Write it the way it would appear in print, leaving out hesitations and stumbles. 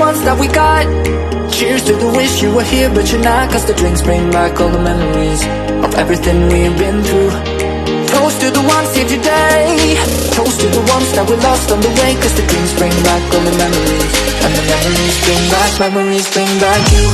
ones that we got. Cheers to the wish you were here but you're not, cause the drinks bring back all the memories of everything we've been through. Toast to the ones here today. Toast to the ones that we lost on the way, cause the drinks bring back all the memories, and the memories bring back you.